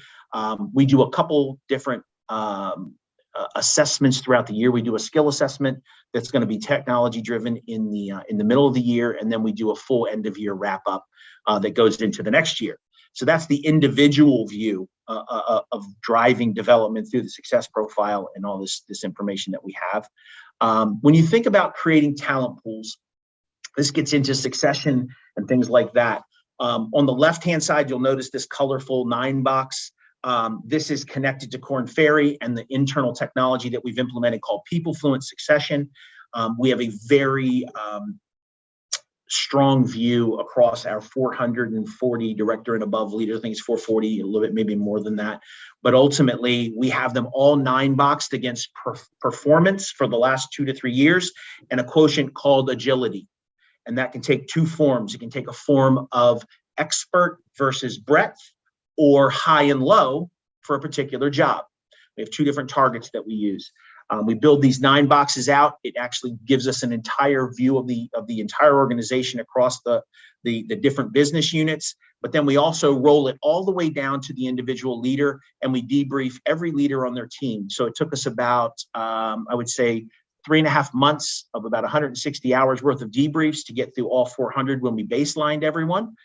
S2: We do a couple different assessments throughout the year. We do a skill assessment that's going to be technology driven in the middle of the year. And then we do a full end of year wrap up that goes into the next year. So that's the individual view of driving development through the success profile and all this information that we have. When you think about creating talent pools, this gets into succession and things like that. On the left-hand side, you'll notice this colorful 9 box. This is connected to Korn Ferry and the internal technology that we've implemented called People Fluent Succession. We have a very strong view across our 440 director and above leaders. I think it's 440, a little bit, maybe more than that. But ultimately, we have them all 9 boxed against performance for the last 2 to 3 years and a quotient called agility. And that can take 2 forms. It can take a form of expert versus breadth or high and low for a particular job. We have 2 different targets that we use. We build these 9 boxes out. It actually gives us an entire view of the entire organization across the different business units. But then we also roll it all the way down to the individual leader, and we debrief every leader on their team. So it took us about, I would say, 3.5 months of about 160 hours worth of debriefs to get through all 400 when we baselined everyone.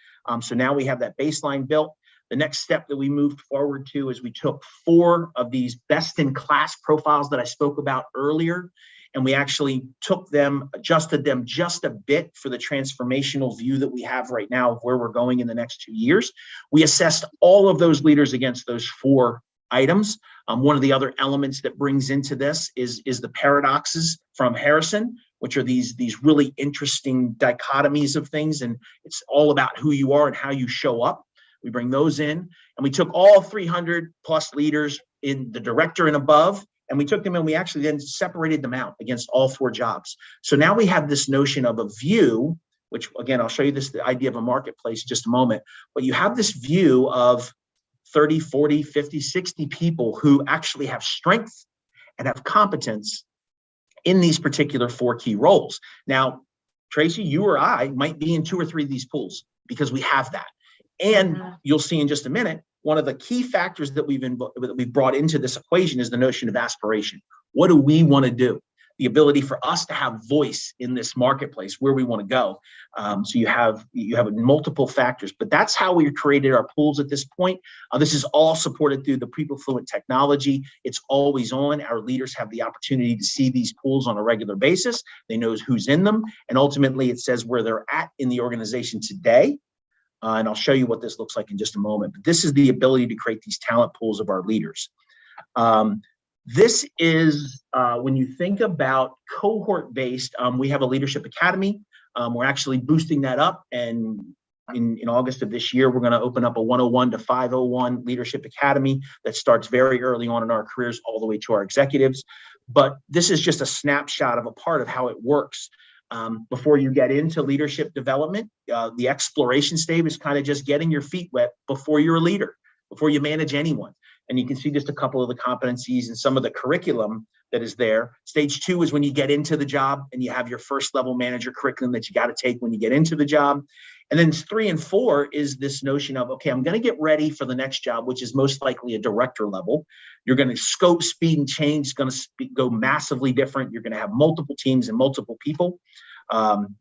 S2: So now we have that baseline built. The next step that we moved forward to is we took 4 of these best-in-class profiles that I spoke about earlier, and we actually took them, adjusted them just a bit for the transformational view that we have right now of where we're going in the next 2 years. We assessed all of those leaders against those 4 items. One of the other elements that brings into this is the paradoxes from Harrison, which are these really interesting dichotomies of things, and it's all about who you are and how you show up. We bring those in, and we took all 300 plus leaders in the director and above, and we took them and we actually then separated them out against all 4 jobs. So now we have this notion of a view, which again, I'll show you the idea of a marketplace in just a moment, but you have this view of 30, 40, 50, 60 people who actually have strength and have competence in these particular 4 key roles. Now, Tracy, you or I might be in 2 or 3 of these pools because we have that. And you'll see in just a minute, one of the key factors that we've brought into this equation is the notion of aspiration. What do we want to do? The ability for us to have voice in this marketplace, where we want to go. So you have multiple factors, but that's how we created our pools at this point. This is all supported through the People Fluent technology. It's always on. Our leaders have the opportunity to see these pools on a regular basis. They know who's in them, and ultimately it says where they're at in the organization today. And I'll show you what this looks like in just a moment. But this is the ability to create these talent pools of our leaders. This is when you think about cohort-based, we have a leadership academy. We're actually boosting that up, and in August of this year, we're going to open up a 101 to 501 leadership academy that starts very early on in our careers all the way to our executives. But this is just a snapshot of a part of how it works. Before you get into leadership development, the exploration stage is kind of just getting your feet wet before you're a leader, before you manage anyone. And you can see just a couple of the competencies and some of the curriculum that is there. Stage 2 is when you get into the job and you have your first level manager curriculum that you got to take when you get into the job. And then 3 and 4 is this notion of, okay, I'm going to get ready for the next job, which is most likely a director level. You're going to scope, speed, and change. It's going to go massively different. You're going to have multiple teams and multiple people. And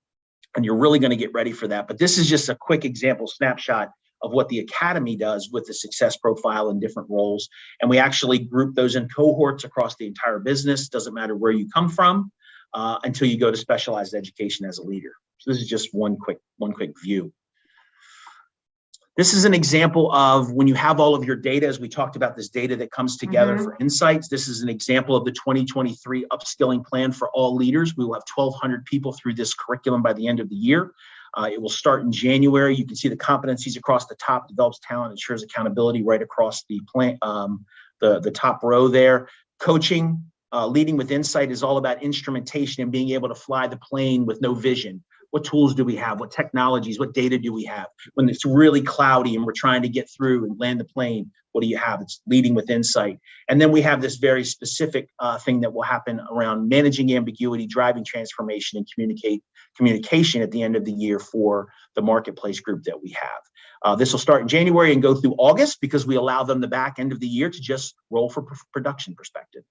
S2: you're really going to get ready for that. But this is just a quick example snapshot of what the academy does with the success profile in different roles. And we actually group those in cohorts across the entire business. Doesn't matter where you come from until you go to specialized education as a leader. So this is just one quick view. This is an example of when you have all of your data, as we talked about this data that comes together for insights. This is an example of the 2023 upskilling plan for all leaders. We will have 1,200 people through this curriculum by the end of the year. It will start in January. You can see the competencies across the top: develops talent, ensures accountability, right across the plan, the top row there. Coaching, leading with insight is all about instrumentation and being able to fly the plane with no vision. What tools do we have? What technologies? What data do we have? When it's really cloudy and we're trying to get through and land the plane, what do you have? It's leading with insight. And then we have this very specific thing that will happen around managing ambiguity, driving transformation, and communication at the end of the year for the marketplace group that we have. This will start in January and go through August because we allow them the back end of the year to just roll for production perspective.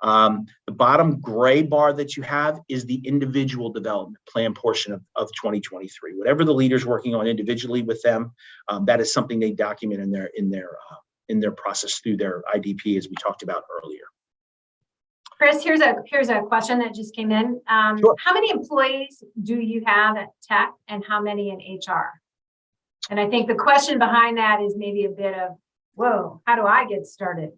S2: The bottom gray bar that you have is the individual development plan portion of 2023. Whatever the leader's working on individually with them, that is something they document in their process through their IDP, as we talked about earlier.
S3: Chris, here's a question that just came in.
S2: Sure.
S3: How many employees do you have at Tech, and how many in HR? And I think the question behind that is maybe a bit of, whoa, how do I get started?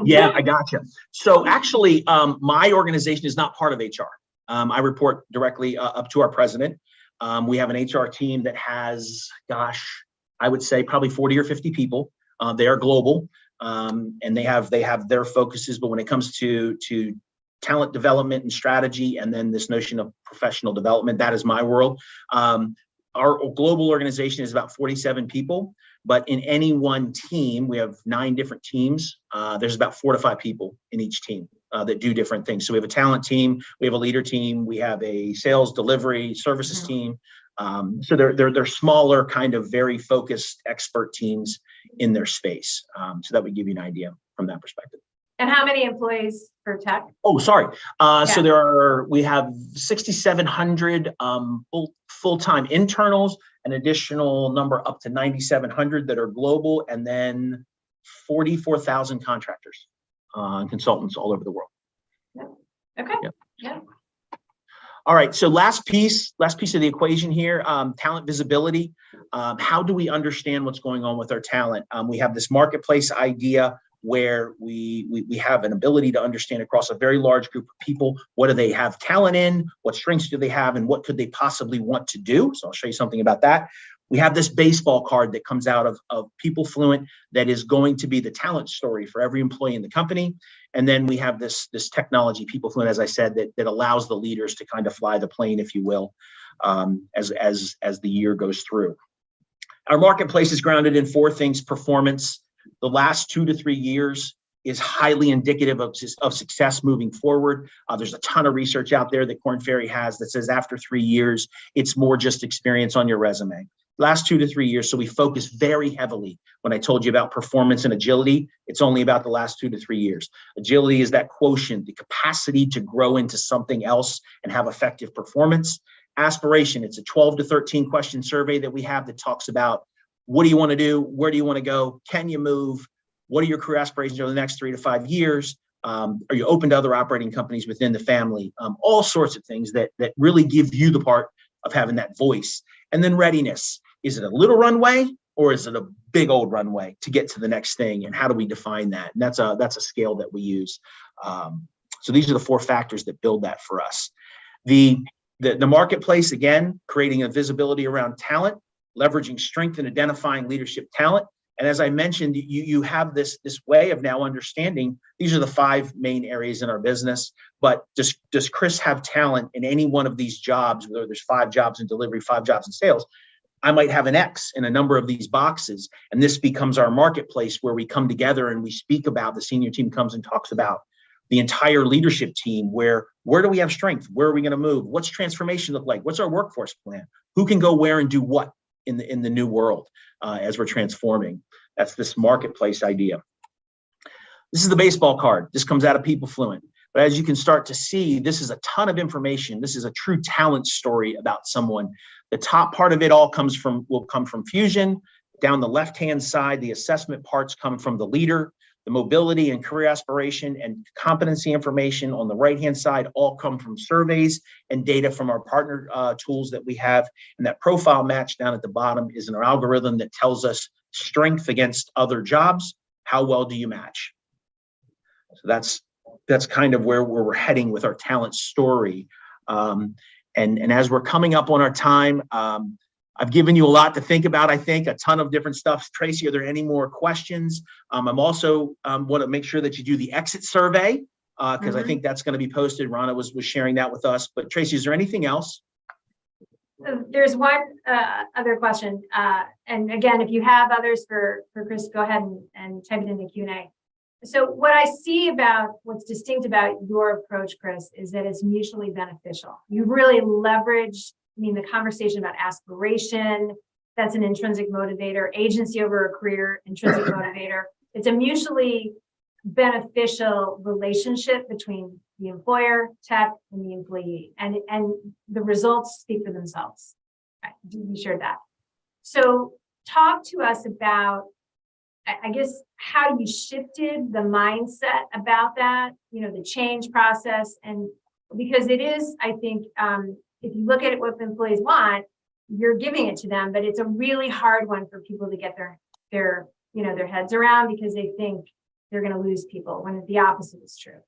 S2: Yeah, I gotcha. So actually, my organization is not part of HR. I report directly up to our president. We have an HR team that has, I would say probably 40 or 50 people. They are global, and they have their focuses. But when it comes to talent development and strategy, and then this notion of professional development, that is my world. Our global organization is about 47 people. But in any one team, we have 9 different teams. There's about 4 to 5 people in each team that do different things. So we have a talent team, we have a leader team, we have a sales, delivery, services team. So they're smaller, kind of very focused expert teams in their space. So that would give you an idea from that perspective.
S3: And how many employees for Tech?
S2: Oh, sorry. So we have 6,700 full-time internals, an additional number up to 9,700 that are global, and then 44,000 contractors and consultants all over the world.
S3: Yeah. Okay. Yeah.
S2: All right. So last piece of the equation here, talent visibility. How do we understand what's going on with our talent? We have this marketplace idea where we have an ability to understand across a very large group of people, what do they have talent in, what strengths do they have, and what could they possibly want to do. So I'll show you something about that. We have this baseball card that comes out of People Fluent that is going to be the talent story for every employee in the company. And then we have this technology, People Fluent, as I said, that allows the leaders to kind of fly the plane, if you will, as the year goes through. Our marketplace is grounded in 4 things: performance. The last 2 to 3 years is highly indicative of success moving forward. There's a ton of research out there that Korn Ferry has that says after 3 years, it's more just experience on your resume. last 2 to 3 years. So we focus very heavily. When I told you about performance and agility, it's only about the last 2 to 3 years. Agility is that quotient, the capacity to grow into something else and have effective performance. Aspiration, it's a 12 to 13 question survey that we have that talks about what do you want to do? Where do you want to go? Can you move? What are your career aspirations over the next 3 to 5 years? Are you open to other operating companies within the family? All sorts of things that really give you the part of having that voice. And then readiness. Is it a little runway or is it a big old runway to get to the next thing? And how do we define that? And that's a scale that we use. So these are the 4 factors that build that for us. The marketplace, again, creating a visibility around talent, leveraging strength and identifying leadership talent. And as I mentioned, you have this way of now understanding these are the 5 main areas in our business. But does Chris have talent in any one of these jobs? Whether there's 5 jobs in delivery, 5 jobs in sales, I might have an X in a number of these boxes. And this becomes our marketplace where we come together and we speak about, the senior team comes and talks about the entire leadership team, where do we have strength? Where are we going to move? What's transformation look like? What's our workforce plan? Who can go where and do what in the new world as we're transforming? That's this marketplace idea. This is the baseball card. This comes out of People Fluent. But as you can start to see, this is a ton of information. This is a true talent story about someone. The top part of it all will come from Fusion. Down the left-hand side, the assessment parts come from the leader. The mobility and career aspiration and competency information on the right-hand side all come from surveys and data from our partner tools that we have. And that profile match down at the bottom is an algorithm that tells us strength against other jobs. How well do you match? So that's kind of where we're heading with our talent story. And as we're coming up on our time, I've given you a lot to think about, I think, a ton of different stuff. Tracy, are there any more questions? I'm also want to make sure that you do the exit survey because I think that's going to be posted. Rana was sharing that with us. But Tracy, is there anything else?
S3: There's one other question. And again, if you have others for Chris, go ahead and type it in the Q&A. So what I see about what's distinct about your approach, Chris, is that it's mutually beneficial. You really leverage, the conversation about aspiration, that's an intrinsic motivator, agency over a career, intrinsic motivator. It's a mutually beneficial relationship between the employer, tech, and the employee. And the results speak for themselves. Right. We shared that. So talk to us about, I guess, how you shifted the mindset about that, the change process. And because it is, I think, if you look at it, what the employees want, you're giving it to them, but it's a really hard one for people to get their heads around because they think they're going to lose people when the opposite is true.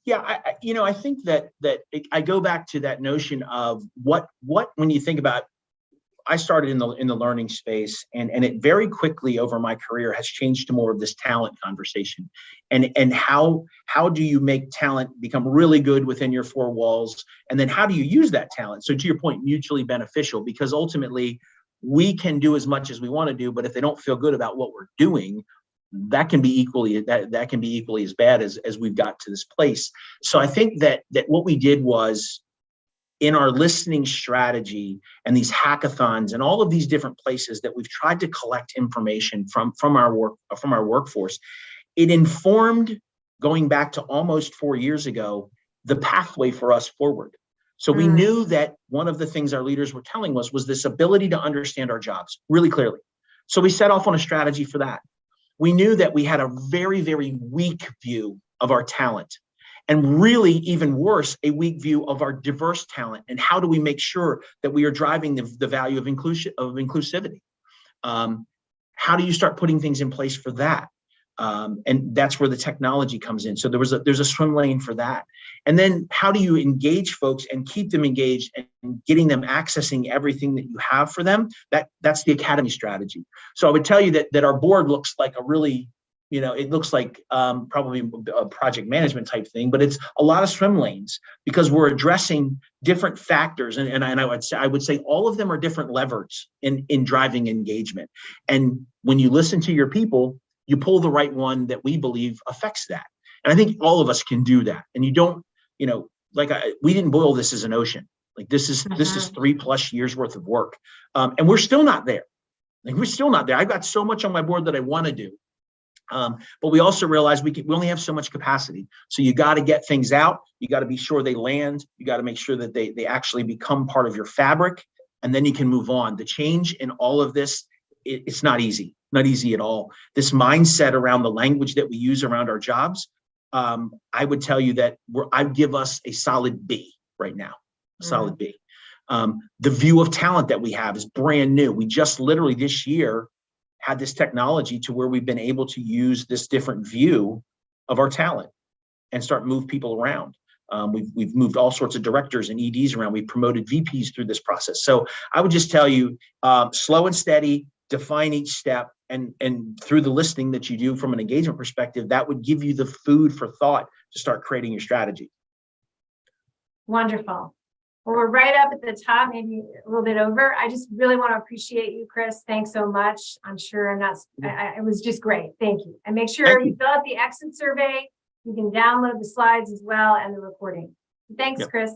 S2: Yeah, I think that I go back to that notion of what when you think about, I started in the learning space, and it very quickly over my career has changed to more of this talent conversation, and how do you make talent become really good within your 4 walls, and then how do you use that talent? So to your point, mutually beneficial, because ultimately we can do as much as we want to do, but if they don't feel good about what we're doing, that can be equally as bad as we've got to this place. So I think that what we did was, in our listening strategy and these hackathons and all of these different places that we've tried to collect information from our workforce, it informed, going back to almost 4 years ago, the pathway for us forward. So we knew that one of the things our leaders were telling us was this ability to understand our jobs really clearly. So we set off on a strategy for that. We knew that we had a very, very weak view of our talent. And really, even worse, a weak view of our diverse talent. And how do we make sure that we are driving the value of inclusivity? How do you start putting things in place for that? And that's where the technology comes in. So there's a swim lane for that. And then how do you engage folks and keep them engaged and getting them accessing everything that you have for them? That's the academy strategy. So I would tell you that our board looks like a really, it looks like probably a project management type thing, but it's a lot of swim lanes because we're addressing different factors. And I would say all of them are different levers in driving engagement. And when you listen to your people, you pull the right one that we believe affects that. And I think all of us can do that. And you don't, we didn't boil this as an ocean. Like this is 3+ years worth of work. And we're still not there. Like we're still not there. I've got so much on my board that I want to do. But we also realize we only have so much capacity. So you got to get things out. You got to be sure they land. You got to make sure that they actually become part of your fabric, and then you can move on. The change in all of this, it's not easy at all. This mindset around the language that we use around our jobs, I would tell you that I'd give us a solid B right now, a solid B. The view of talent that we have is brand new. We just literally this year had this technology to where we've been able to use this different view of our talent and start move people around. We've moved all sorts of directors and EDs around. We've promoted VPs through this process. So I would just tell you, slow and steady, define each step, and through the listing that you do from an engagement perspective, that would give you the food for thought to start creating your strategy.
S3: Wonderful. Well, we're right up at the top, maybe a little bit over. I just really want to appreciate you, Chris. Thanks so much. I'm sure it was just great. Thank you. And make sure you fill out the exit survey. You can download the slides as well and the recording. Thanks, Chris.